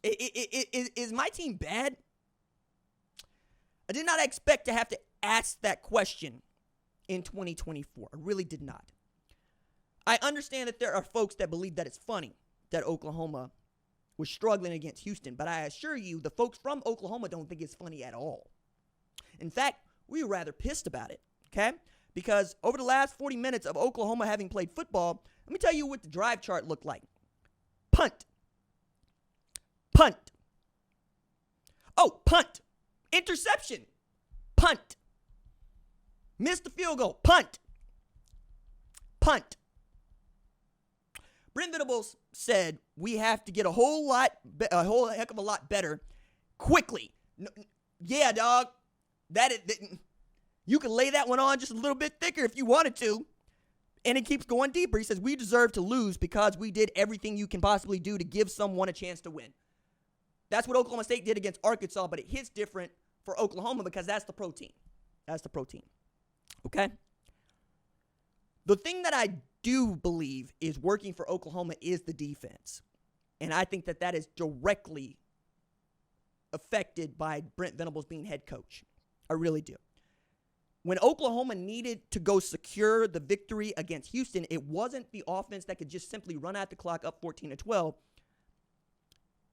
Is my team bad? I did not expect to have to ask that question in 2024. I really did not. I understand that there are folks that believe that it's funny that Oklahoma was struggling against Houston, but I assure you the folks from Oklahoma don't think it's funny at all. In fact, we were rather pissed about it, okay? Because over the last 40 minutes of Oklahoma having played football, let me tell you what the drive chart looked like. Punt. Punt. Oh, punt. Interception. Punt. Missed the field goal. Punt. Punt. Brent Venables said we have to get a whole heck of a lot better quickly. Yeah, dog. You can lay that one on just a little bit thicker if you wanted to. And it keeps going deeper. He says we deserve to lose because we did everything you can possibly do to give someone a chance to win. That's what Oklahoma State did against Arkansas, but it hits different for Oklahoma because that's the pro team. That's the pro team. Okay? The thing that I do believe is working for Oklahoma is the defense. And I think that is directly affected by Brent Venables being head coach. I really do. When Oklahoma needed to go secure the victory against Houston, it wasn't the offense that could just simply run out the clock up 14-12.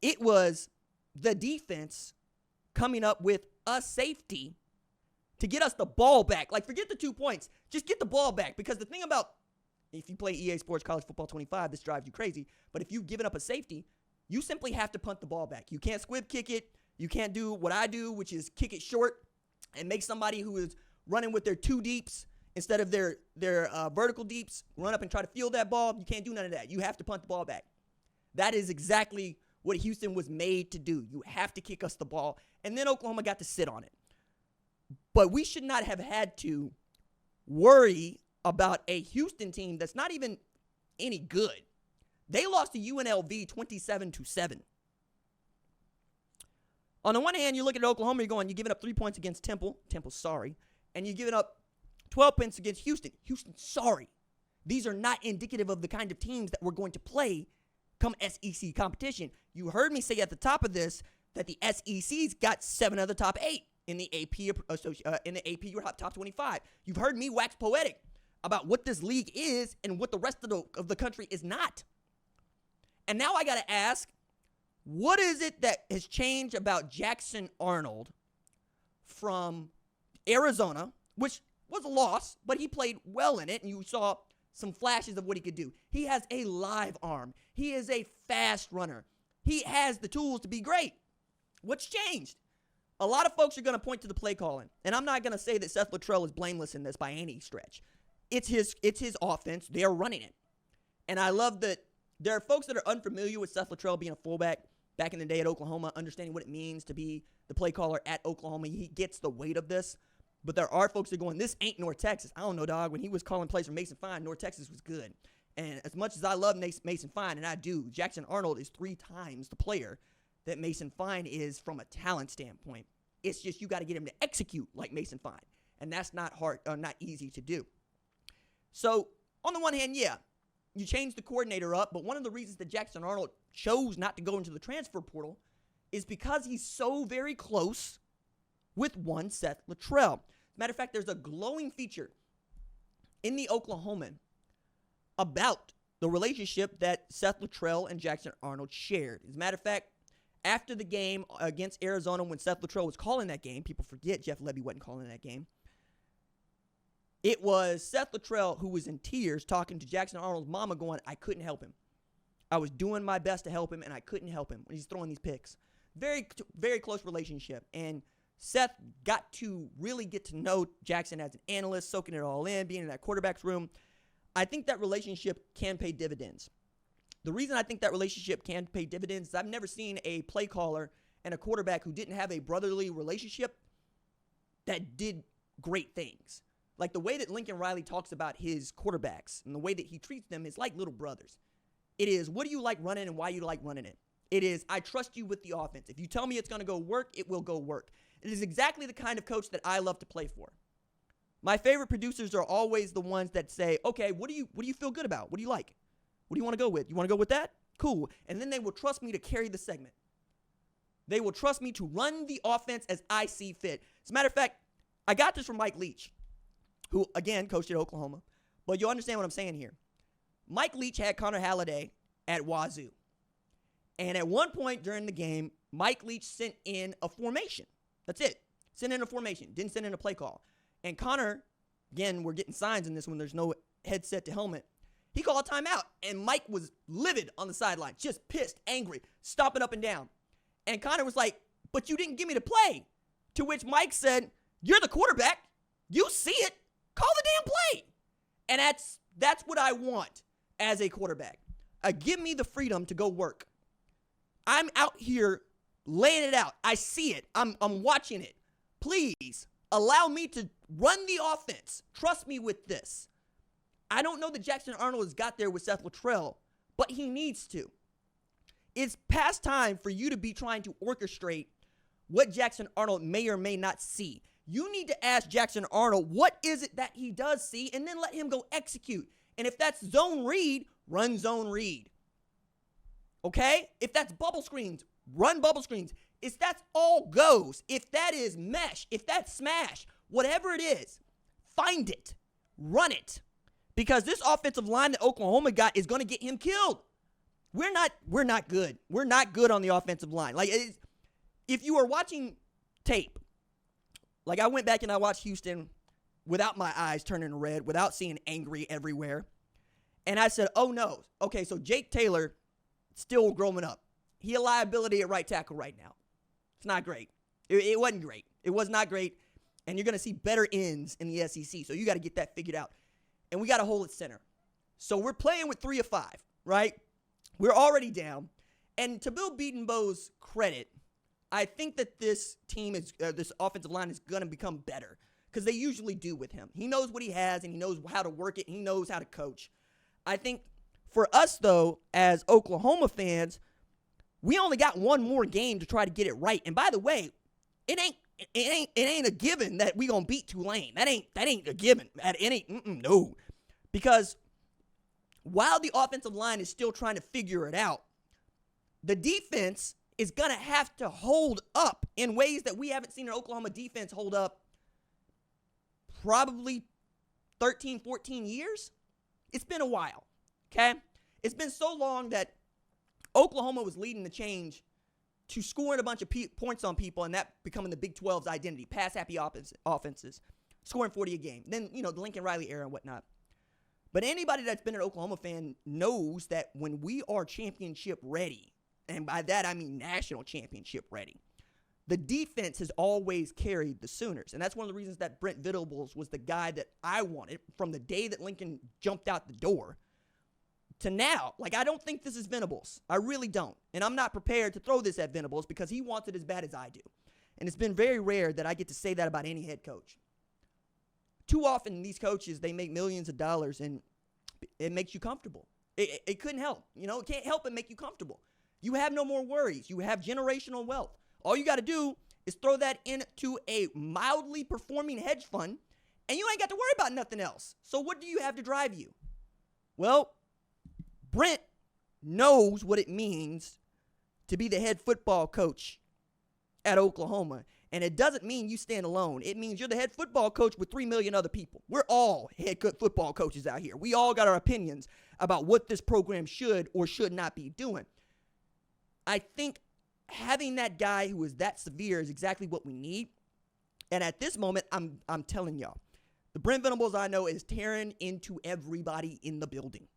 It was the defense coming up with a safety to get us the ball back. Like, forget the 2 points. Just get the ball back. Because the thing about, if you play EA Sports College Football 25, this drives you crazy. But if you've given up a safety, you simply have to punt the ball back. You can't squib kick it. You can't do what I do, which is kick it short and make somebody who is running with their two deeps instead of their vertical deeps run up and try to field that ball. You can't do none of that. You have to punt the ball back. That is exactly what Houston was made to do. You have to kick us the ball. And then Oklahoma got to sit on it. But we should not have had to worry about a Houston team that's not even any good. They lost to UNLV 27-7. On the one hand, you look at Oklahoma, you're giving up 3 points against Temple. Temple, sorry. And you're giving up 12 points against Houston. Houston, sorry. These are not indicative of the kind of teams that we're going to play come SEC competition. You heard me say at the top of this that the SEC's got 7 of the top 8 in the AP top 25. You've heard me wax poetic about what this league is and what the rest of the country is not. And now I got to ask, what is it that has changed about Jackson Arnold from Arizona, which was a loss, but he played well in it, and you saw some flashes of what he could do. He has a live arm. He is a fast runner. He has the tools to be great. What's changed? A lot of folks are going to point to the play calling, and I'm not going to say that Seth Littrell is blameless in this by any stretch. It's his offense. They're running it. And I love that there are folks that are unfamiliar with Seth Littrell being a fullback back in the day at Oklahoma, understanding what it means to be the play caller at Oklahoma. He gets the weight of this. But there are folks that are going, this ain't North Texas. I don't know, dog. When he was calling plays for Mason Fine, North Texas was good. And as much as I love Mason Fine, and I do, Jackson Arnold is 3 times the player that Mason Fine is from a talent standpoint. It's just you got to get him to execute like Mason Fine. And that's not hard or not easy to do. So on the one hand, yeah, you change the coordinator up. But one of the reasons that Jackson Arnold chose not to go into the transfer portal is because he's so very close with one Seth Littrell. Matter of fact, there's a glowing feature in the Oklahoman about the relationship that Seth Littrell and Jackson Arnold shared. As a matter of fact, after the game against Arizona, when Seth Littrell was calling that game, people forget Jeff Lebby wasn't calling that game. It was Seth Littrell who was in tears talking to Jackson Arnold's mama going, I couldn't help him. I was doing my best to help him, and I couldn't help him when he's throwing these picks. Very, very close relationship. And Seth got to really get to know Jackson as an analyst, soaking it all in, being in that quarterback's room. I think that relationship can pay dividends. The reason I think that relationship can pay dividends is I've never seen a play caller and a quarterback who didn't have a brotherly relationship that did great things. Like the way that Lincoln Riley talks about his quarterbacks and the way that he treats them is like little brothers. It is, what do you like running and why you like running it? It is, I trust you with the offense. If you tell me it's going to go work, it will go work. It is exactly the kind of coach that I love to play for. My favorite producers are always the ones that say, okay, what do you feel good about? What do you like? What do you want to go with? You want to go with that? Cool. And then they will trust me to carry the segment. They will trust me to run the offense as I see fit. As a matter of fact, I got this from Mike Leach, who, again, coached at Oklahoma. But you'll understand what I'm saying here. Mike Leach had Connor Halliday at Wazoo. And at one point during the game, Mike Leach sent in a formation. That's it. Sent in a formation. Didn't send in a play call. And Connor, again, we're getting signs in this when there's no headset to helmet. He called a timeout. And Mike was livid on the sideline. Just pissed, angry, stomping up and down. And Connor was like, but you didn't give me the play. To which Mike said, you're the quarterback. You see it. Call the damn play. And that's what I want as a quarterback. Give me the freedom to go work. I'm out here laying it out. I see it. I'm watching it. Please allow me to run the offense. Trust me with this. I don't know that Jackson Arnold has got there with Seth Littrell, but he needs to. It's past time for you to be trying to orchestrate what Jackson Arnold may or may not see. You need to ask Jackson Arnold, what is it that he does see, and then let him go execute. And if that's zone read, run zone read. Okay? If that's bubble screens, run bubble screens. If that's all goes, if that is mesh, if that's smash, whatever it is, find it. Run it. Because this offensive line that Oklahoma got is going to get him killed. We're not good. We're not good on the offensive line. Like, if you are watching tape, like I went back and I watched Houston without my eyes turning red, without seeing angry everywhere. And I said, oh no. Okay, so Jake Taylor still growing up. He a liability at right tackle right now. It's not great. It wasn't great. It was not great. And you're going to see better ends in the SEC. So you got to get that figured out. And we got a hole at center. So we're playing with 3 of 5, right? We're already down. And to Bill Beatonbow's credit, I think that this team this offensive line is going to become better because they usually do with him. He knows what he has and he knows how to work it. And he knows how to coach. I think for us, though, as Oklahoma fans, we only got one more game to try to get it right. And by the way, it ain't a given that we gonna beat Tulane. That ain't a given. No, because while the offensive line is still trying to figure it out, the defense is going to have to hold up in ways that we haven't seen an Oklahoma defense hold up probably 13, 14 years. It's been a while, okay? It's been so long that Oklahoma was leading the change to scoring a bunch of points on people and that becoming the Big 12's identity, pass-happy offenses, scoring 40 a game. Then, the Lincoln Riley era and whatnot. But anybody that's been an Oklahoma fan knows that when we are championship ready, and by that I mean national championship ready, the defense has always carried the Sooners. And that's one of the reasons that Brent Venables was the guy that I wanted from the day that Lincoln jumped out the door to now. Like, I don't think this is Venables. I really don't. And I'm not prepared to throw this at Venables because he wants it as bad as I do. And it's been very rare that I get to say that about any head coach. Too often, these coaches, they make millions of dollars, and it makes you comfortable. It couldn't help. It can't help but make you comfortable. You have no more worries. You have generational wealth. All you got to do is throw that into a mildly performing hedge fund, and you ain't got to worry about nothing else. So what do you have to drive you? Well, Brent knows what it means to be the head football coach at Oklahoma. And it doesn't mean you stand alone. It means you're the head football coach with 3 million other people. We're all head football coaches out here. We all got our opinions about what this program should or should not be doing. I think having that guy who is that severe is exactly what we need. And at this moment, I'm telling y'all, the Brent Venables I know is tearing into everybody in the building.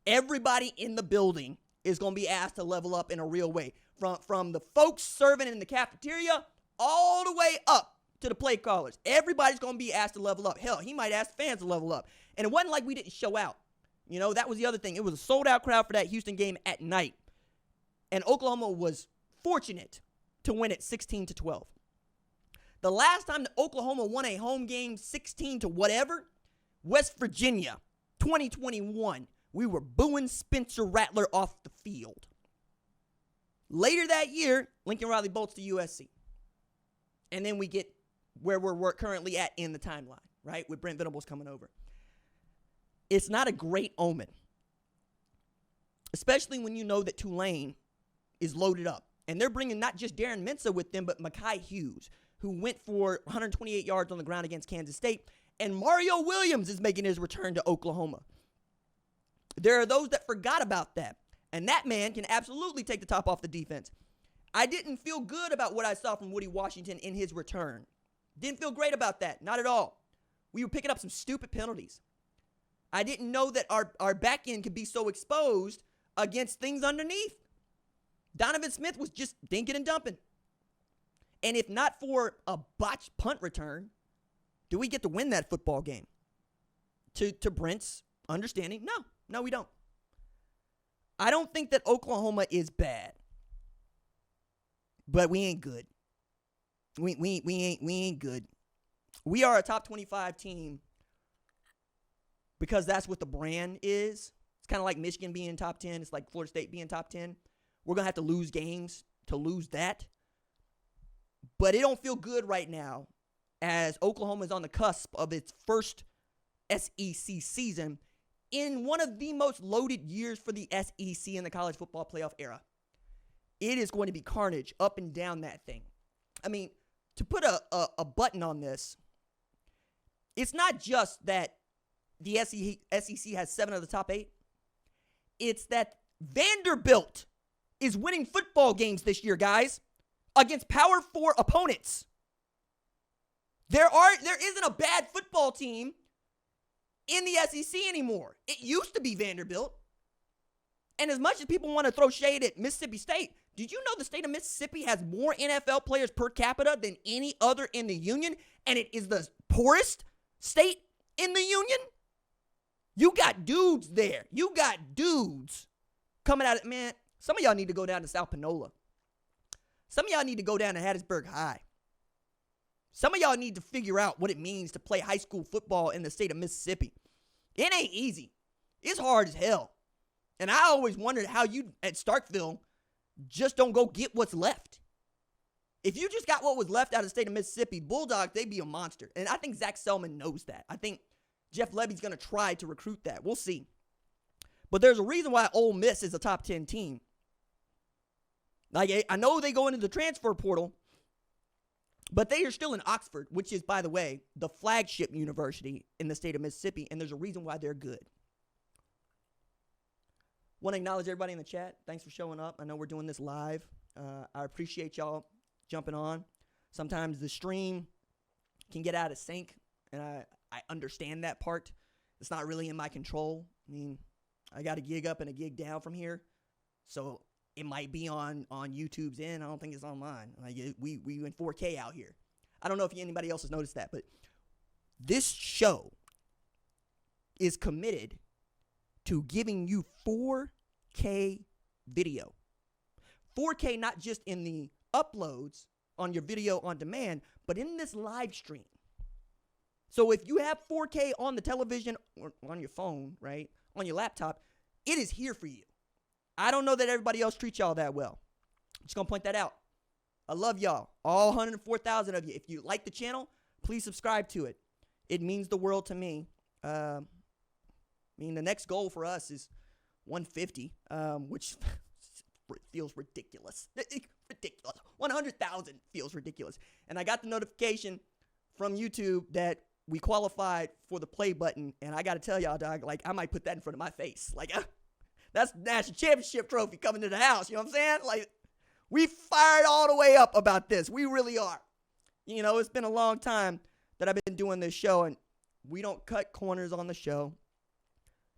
Everybody in the building is going to be asked to level up in a real way. From the folks serving in the cafeteria all the way up to the play callers. Everybody's going to be asked to level up. Hell, he might ask fans to level up. And it wasn't like we didn't show out. That was the other thing. It was a sold-out crowd for that Houston game at night. And Oklahoma was fortunate to win it 16-12. The last time that Oklahoma won a home game 16 to whatever, West Virginia, 2021, we were booing Spencer Rattler off the field. Later that year, Lincoln Riley bolts to USC. And then we get where we're currently at in the timeline, right, with Brent Venables coming over. It's not a great omen, especially when you know that Tulane is loaded up And they're bringing not just Darren Mensah with them, but Mekhi Hughes, who went for 128 yards on the ground against Kansas State. And Mario Williams is making his return to Oklahoma. There are those that forgot about that. And that man can absolutely take the top off the defense. I didn't feel good about what I saw from Woody Washington in his return. Didn't feel great about that. Not at all. We were picking up some stupid penalties. I didn't know that our back end could be so exposed against things underneath. Donovan Smith was just dinking and dumping. And if not for a botched punt return, do we get to win that football game? To Brent's understanding, no, we don't. I don't think that Oklahoma is bad, but we ain't good. We ain't good. We are a top 25 team because that's what the brand is. It's kind of like Michigan being top 10. It's like Florida State being top 10. We're going to have to lose games to lose that. But it don't feel good right now as Oklahoma is on the cusp of its first SEC season in one of the most loaded years for the SEC in the college football playoff era. It is going to be carnage up and down that thing. I mean, to put a button on this, it's not just that the SEC has 7 of the top 8. It's that Vanderbilt is winning football games this year, guys, against Power 4 opponents. There isn't a bad football team in the SEC anymore. It used to be Vanderbilt. And as much as people want to throw shade at Mississippi State, did you know the state of Mississippi has more NFL players per capita than any other in the union? And it is the poorest state in the union? You got dudes there. You got dudes coming out of, man, some of y'all need to go down to South Panola. Some of y'all need to go down to Hattiesburg High. Some of y'all need to figure out what it means to play high school football in the state of Mississippi. It ain't easy. It's hard as hell. And I always wondered how you at Starkville just don't go get what's left. If you just got what was left out of the state of Mississippi, Bulldogs, they'd be a monster. And I think Zach Selman knows that. I think Jeff Levy's going to try to recruit that. We'll see. But there's a reason why Ole Miss is a top 10 team. Like, I know they go into the transfer portal, but they are still in Oxford, which is, by the way, the flagship university in the state of Mississippi, and there's a reason why they're good. Want to acknowledge everybody in the chat. Thanks for showing up. I know we're doing this live. I appreciate y'all jumping on. Sometimes the stream can get out of sync, and I understand that part. It's not really in my control. I mean, I got a gig up and a gig down from here, so it might be on YouTube's end. I don't think it's on mine. Like we in 4K out here. I don't know if anybody else has noticed that, but this show is committed to giving you 4K video. 4K not just in the uploads on your video on demand, but in this live stream. So if you have 4K on the television or on your phone, right, on your laptop, it is here for you. I don't know that everybody else treats y'all that well. I'm just going to point that out. I love y'all, all 104,000 of you. If you like the channel, please subscribe to it. It means the world to me. I mean, the next goal for us is 150, which feels ridiculous. Ridiculous. 100,000 feels ridiculous. And I got the notification from YouTube that we qualified for the play button, and I got to tell y'all, dog, like, I might put that in front of my face. Like, that's the national championship trophy coming to the house. You know what I'm saying? Like, we fired all the way up about this. We really are. You know, it's been a long time that I've been doing this show, and we don't cut corners on the show.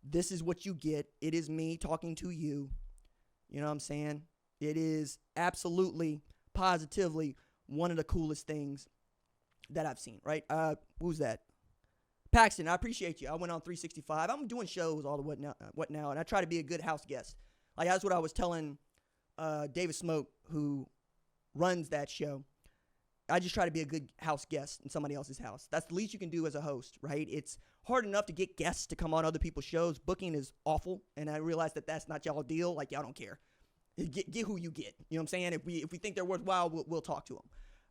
This is what you get. It is me talking to you. You know what I'm saying? It is absolutely, positively one of the coolest things that I've seen, right? Who's that? Paxton, I appreciate you. I went on 365. I'm doing shows all the what now, and I try to be a good house guest. Like, that's what I was telling David Smoke, who runs that show. I just try to be a good house guest in somebody else's house. That's the least you can do as a host, right? It's hard enough to get guests to come on other people's shows. Booking is awful, and I realize that that's not y'all deal. Like, y'all don't care. Get who you get. You know what I'm saying? If we think they're worthwhile, we'll talk to them.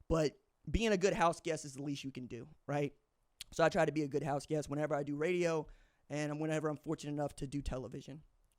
But being a good house guest is the least you can do, right? So I try to be a good house guest whenever I do radio and whenever I'm fortunate enough to do television.